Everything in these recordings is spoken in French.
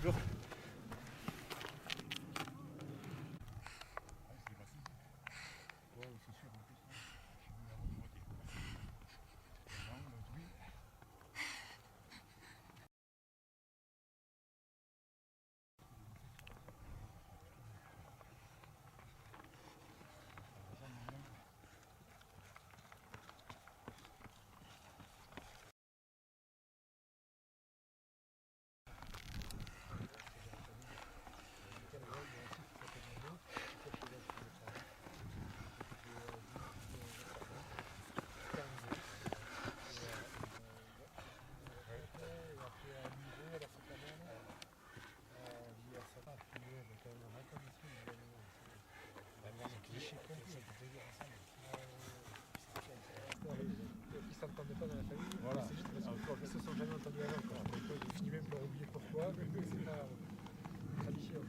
toujours. Ils s'entendaient pas dans la famille, Voilà. c'est juste parce qu'ils se sont jamais entendus avant. Donc, ils finissent même par oublier pourquoi, mais c'est pas une tradition.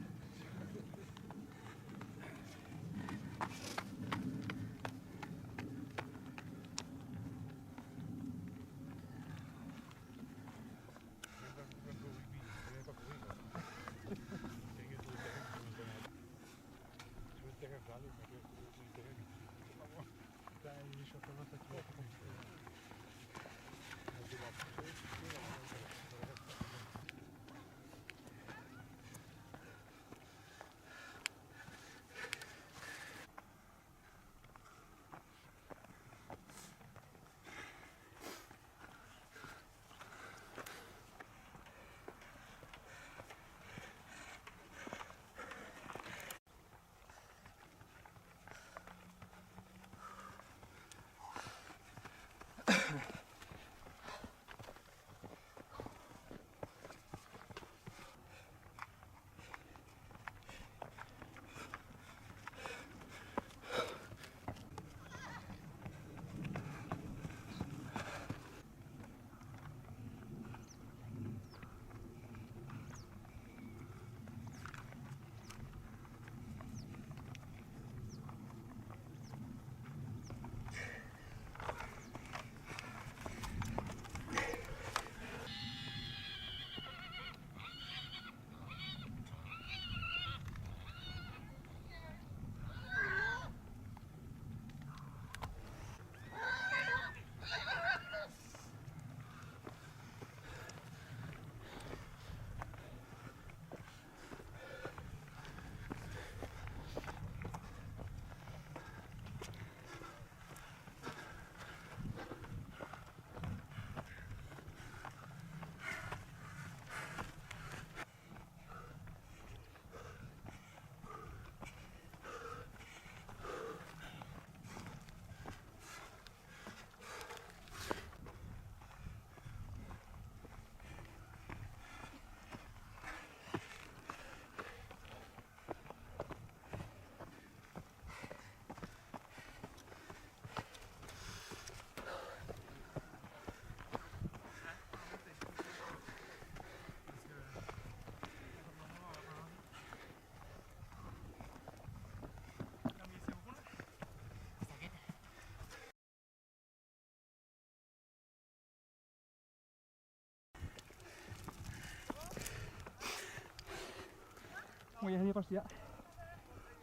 Mau ya, pasti ya.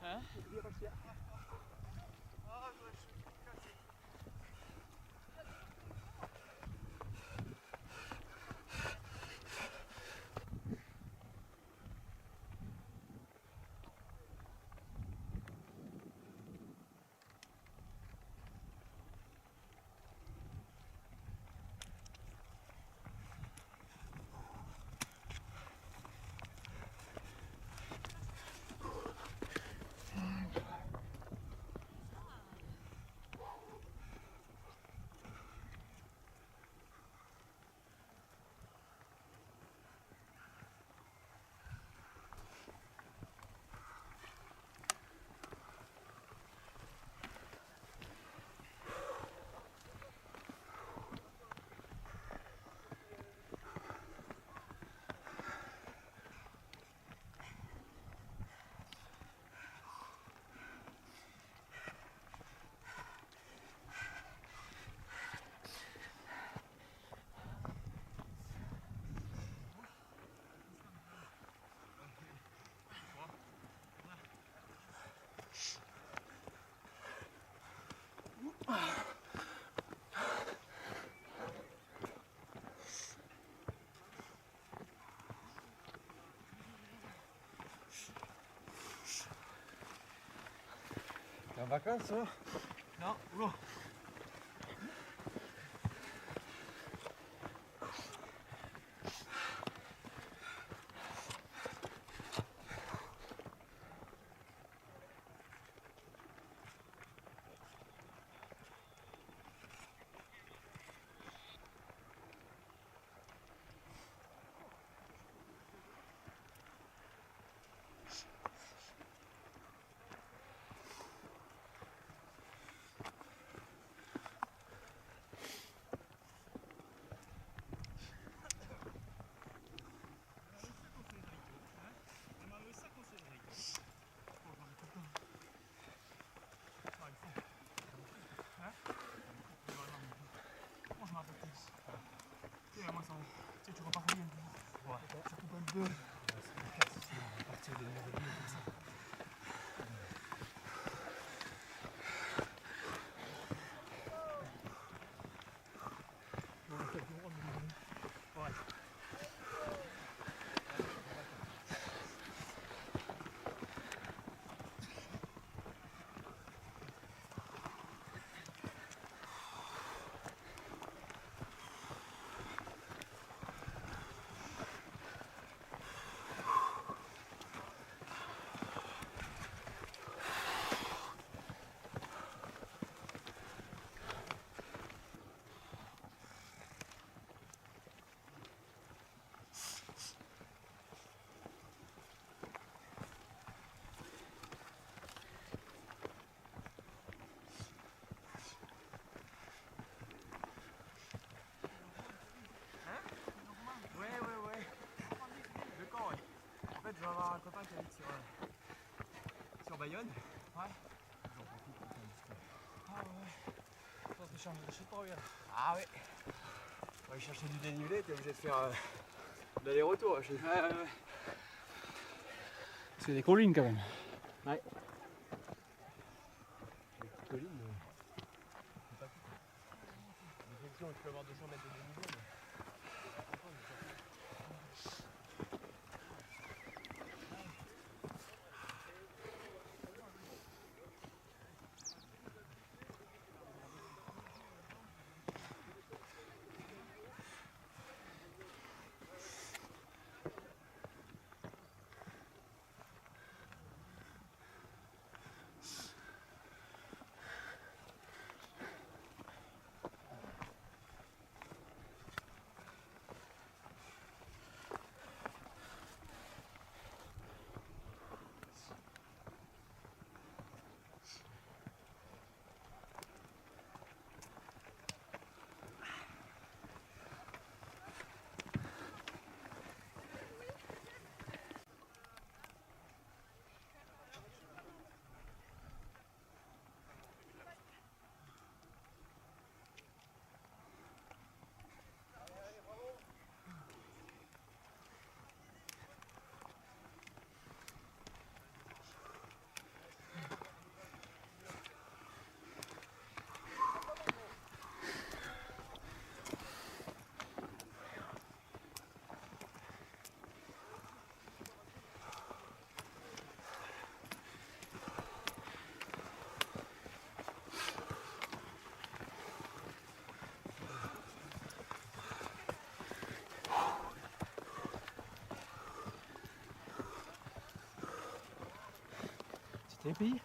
Hah? Dia pasti ya. En vacances, hein? Non, oula. Tu repars bien. Ouais. Ça coupe un peu. À partir de 9h30 comme ça. Ouais. En fait, je vais avoir un copain qui habite sur Bayonne. Ouais. J'en profite pour faire un petit peu. Ah ouais. Ça te change, je sais pas, regarde. Ah ouais. On va aller chercher du dénivelé, t'es obligé de faire de l'aller-retour. Ouais. C'est des collines quand même. Ouais. Les petites collines, c'est pas tout. Effectivement, tu peux avoir 200 mètres de dénivelé, mais... C'était un pays.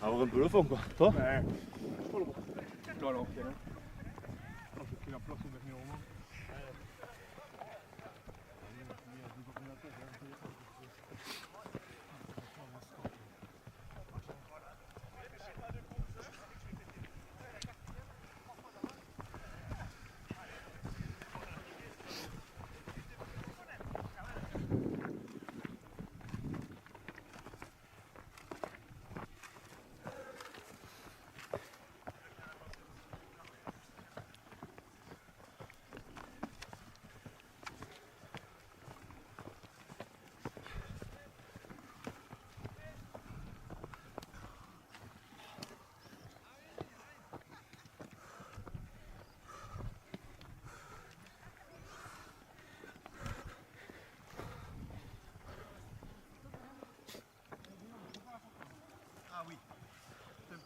Avoir un peu le fond quoi. Toi? Ouais. Je dois l'enfiler. J'ai pris la place au dernier moment.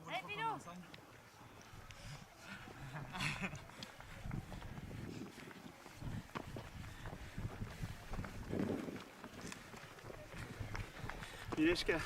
Allez, Philo! Mieszka.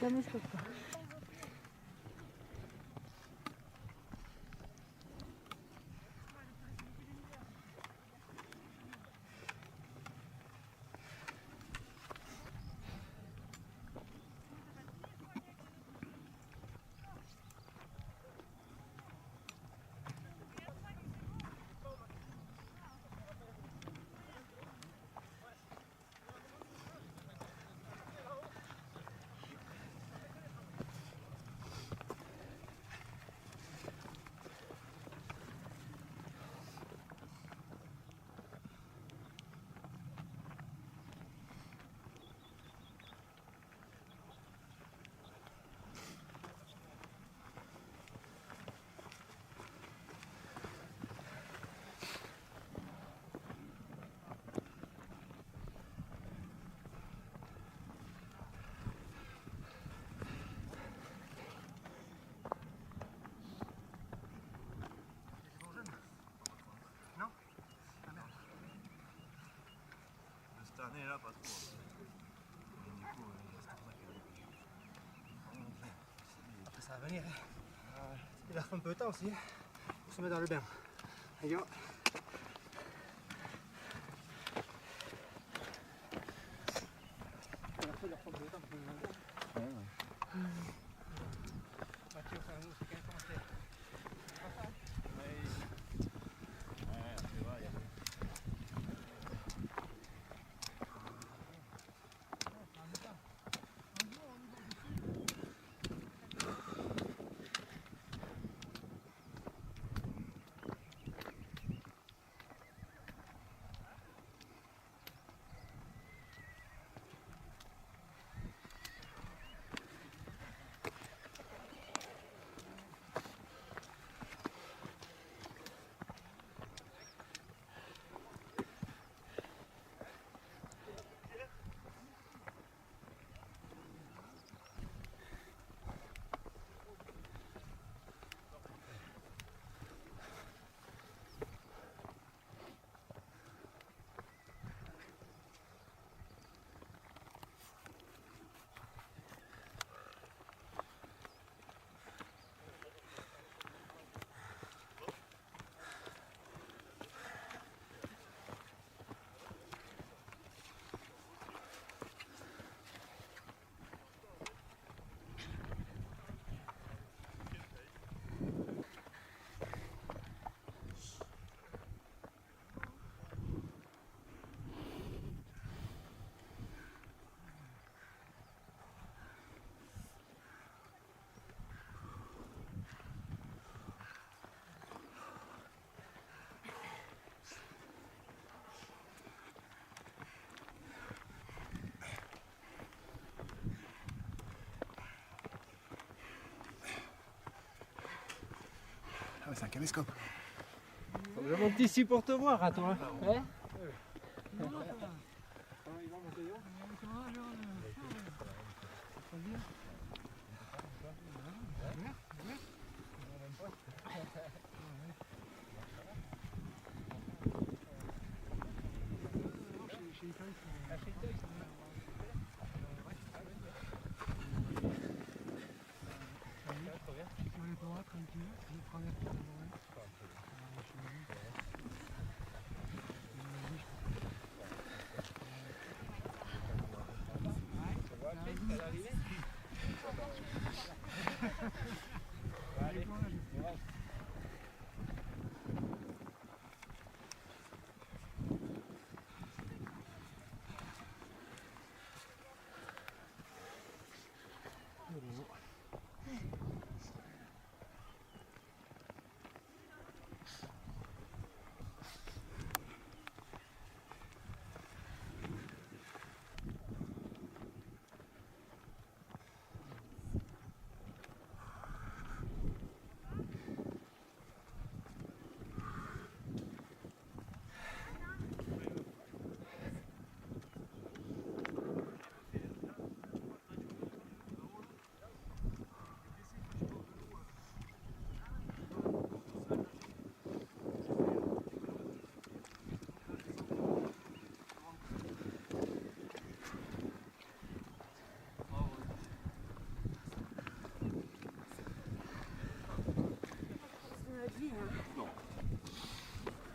Jamais je peux pas. Cette année là, pas trop. Et du coup, Ça va venir. Il a fait un peu de temps aussi pour se mettre dans le bain. Allez, go. c'est un caméscope. Je monte ici pour te voir à toi. Ouais.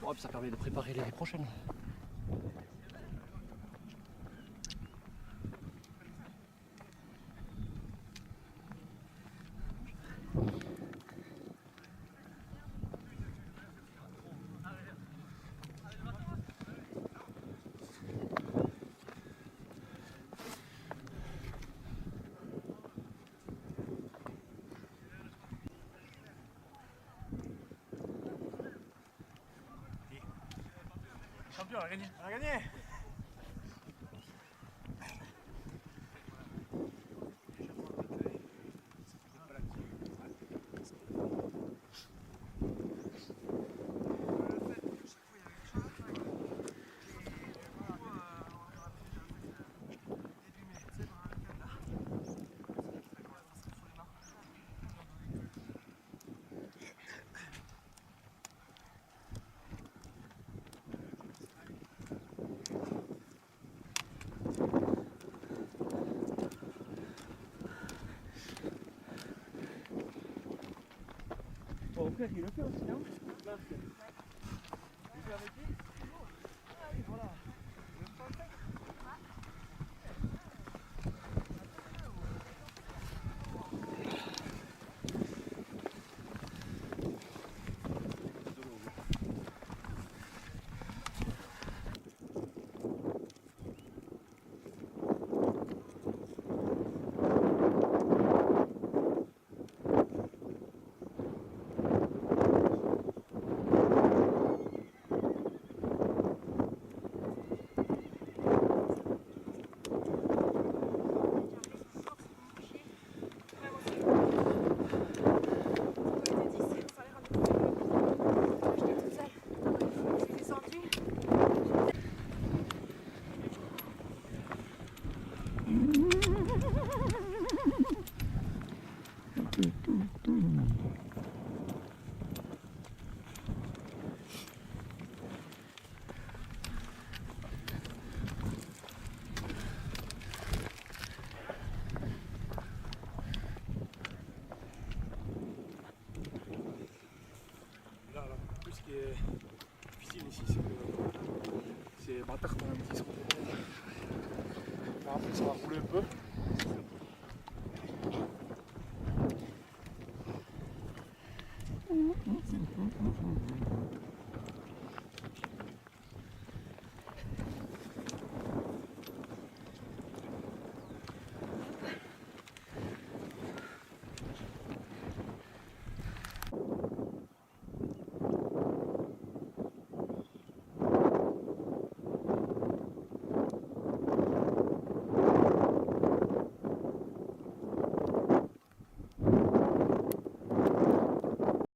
Oh, puis ça permet de préparer les prochaines. Champion, on a gagné. On a gagné. Bon, Claire, il le fait aussi, non? Ce qui est difficile ici, c'est que c'est bâtard quand même qui se retrouve. Après ça va rouler un peu.